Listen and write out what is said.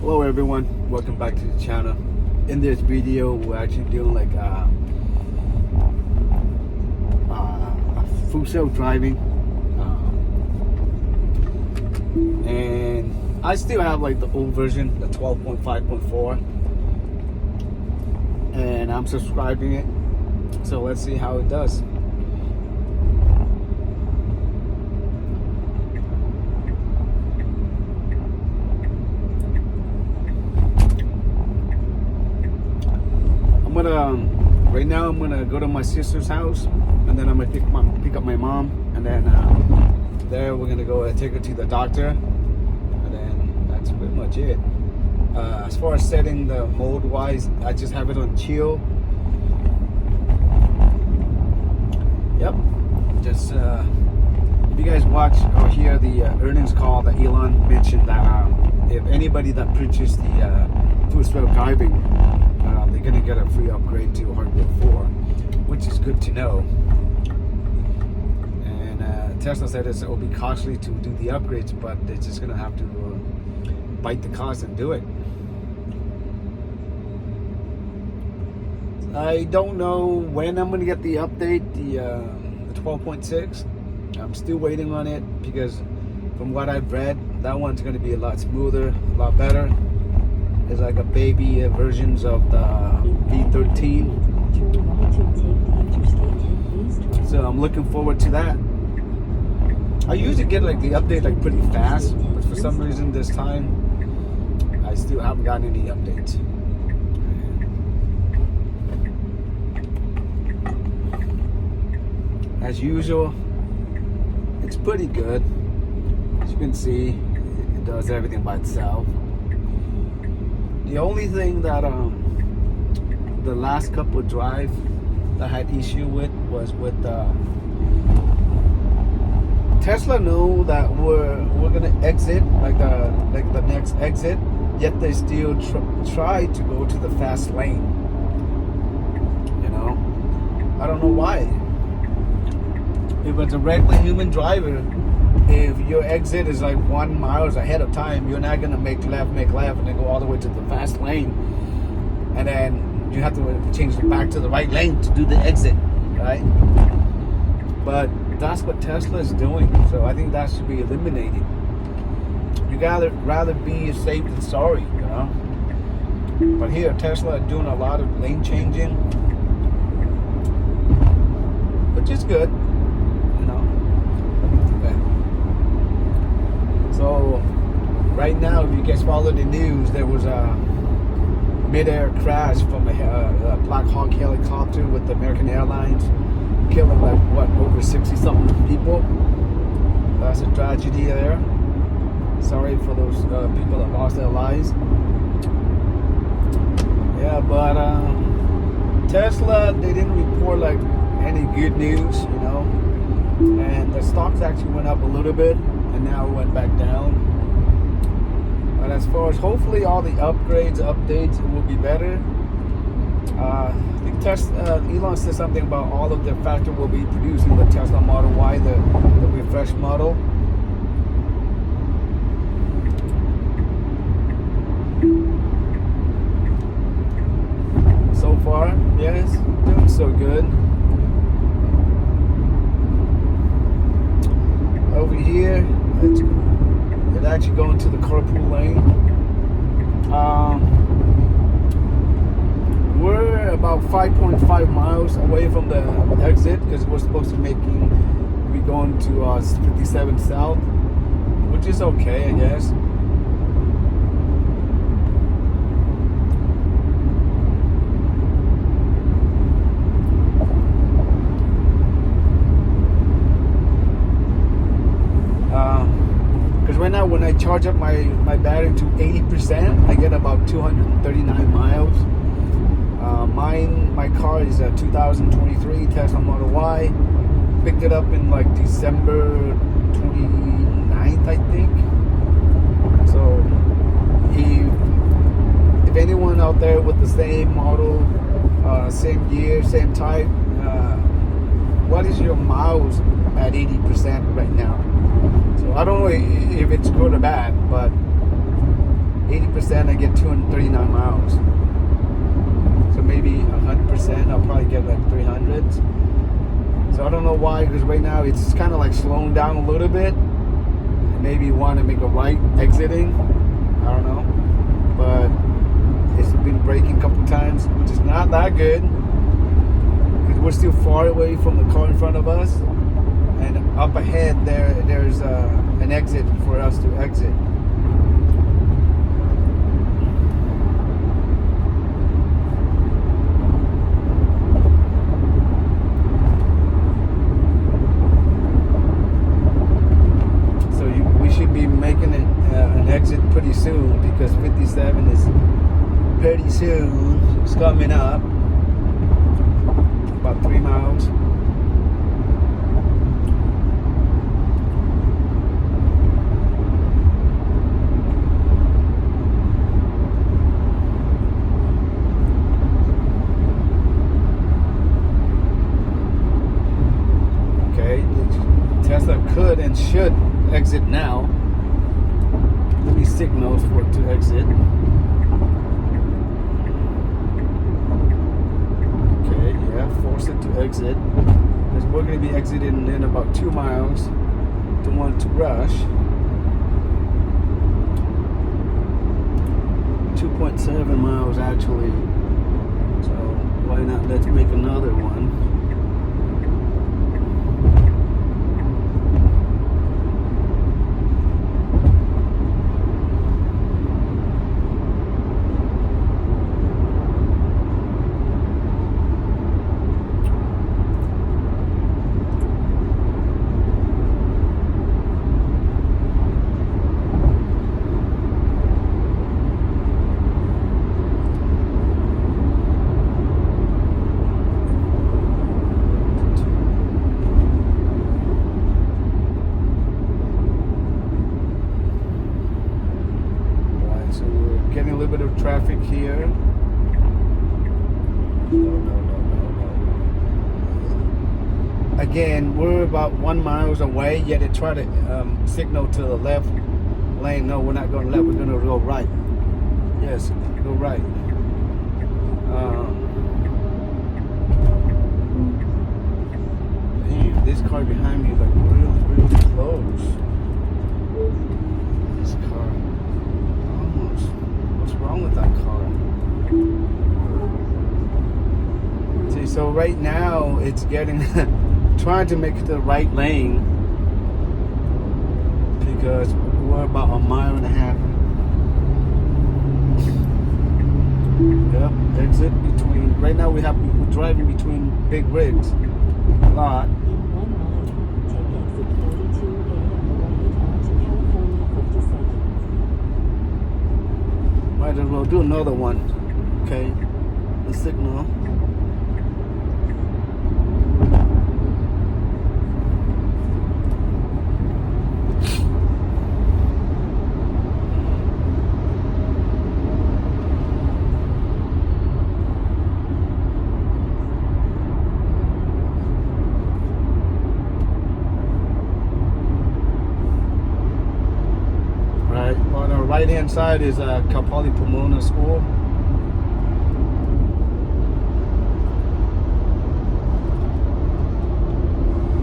Hello everyone, welcome back to the channel. In this video we're actually doing like a full self driving, and I still have like the old version, the 12.5.4, and I'm subscribing it, so let's see how it does. Right now I'm gonna go to my sister's house, and then I'm gonna pick up my mom, and then there we're gonna go take her to the doctor, and then that's pretty much it. As far as setting the mode wise, I just have it on chill. Yep, just if you guys watch or hear the earnings call that Elon mentioned that if anybody that purchased the full self driving, they're gonna get a free upgrade to hardware 4, which is good to know. And Tesla said it will be costly to do the upgrades, but they're just gonna have to bite the cost and do it. I don't know when I'm gonna get the update, the 12.6. I'm still waiting on it because from what I've read, that one's gonna be a lot smoother, a lot better. It's like a baby versions of the V13. So I'm looking forward to that. I usually get like the update like pretty fast, but for some reason this time I still haven't gotten any updates. As usual, it's pretty good. As you can see, it does everything by itself. The only thing that the last couple of drive that I had issue with was with Tesla know that we're gonna exit like the next exit, yet they still try to go to the fast lane. You know, I don't know why. If it's a regular human driver, if your exit is like 1 mile ahead of time, you're not gonna make left, and then go all the way to the fast lane, and then you have to change back to the right lane to do the exit, right? But that's what Tesla is doing, so I think that should be eliminated. You gotta rather be safe than sorry, you know. But here, Tesla are doing a lot of lane changing, which is good. So right now, if you guys follow the news, there was a mid-air crash from a Black Hawk helicopter with American Airlines, killing like over 60-something people. That's a tragedy there. Sorry for those people that lost their lives. Yeah, but Tesla, they didn't report like any good news, you know, and the stocks actually went up a little bit, and now it went back down. But as far as hopefully all the upgrades, updates will be better. I think Elon said something about all of the factory will be producing the Tesla Model Y, the refresh model. So far, yes, doing so good. Over here, it's actually going to the carpool lane. We're about 5.5 miles away from the exit because we're supposed to be going to 57 South, which is okay, I guess. Right now, when I charge up my battery to 80%, I get about 239 miles. My car is a 2023 Tesla Model Y. Picked it up in like December 29th, I think. So if anyone out there with the same model, same year, same type, what is your miles at 80% right now? So I don't know if it's good or bad, but 80%, I get 239 miles. So maybe 100%, I'll probably get like 300. So I don't know why, because right now it's kind of like slowing down a little bit. Maybe want to make a right exiting. I don't know. But it's been braking a couple times, which is not that good. Because we're still far away from the car in front of us. And up ahead there's an exit for us to exit. Exit pretty soon, because 57 is pretty soon. It's coming up about 3 miles. Okay, Tesla could and should exit now. Let me signal for it to exit. Okay, yeah, force it to exit. Because we're going to be exiting in about 2 miles. Don't want to rush. 2.7 miles actually. So why not? Let's make another one. Traffic here. No. Again, we're about 1 mile away, yet it tried to signal to the left lane. No, we're not going left, we're going to go right. Yes, go right. Damn, this car behind me is like really close. This car. What's wrong with that car? See, so right now it's getting trying to make the right lane, because we're about 1.5 miles. Yep, exit between. Right now we're driving between big rigs a lot. Might as well do another one. Okay, the signal. Right on our right hand side is Cabale School.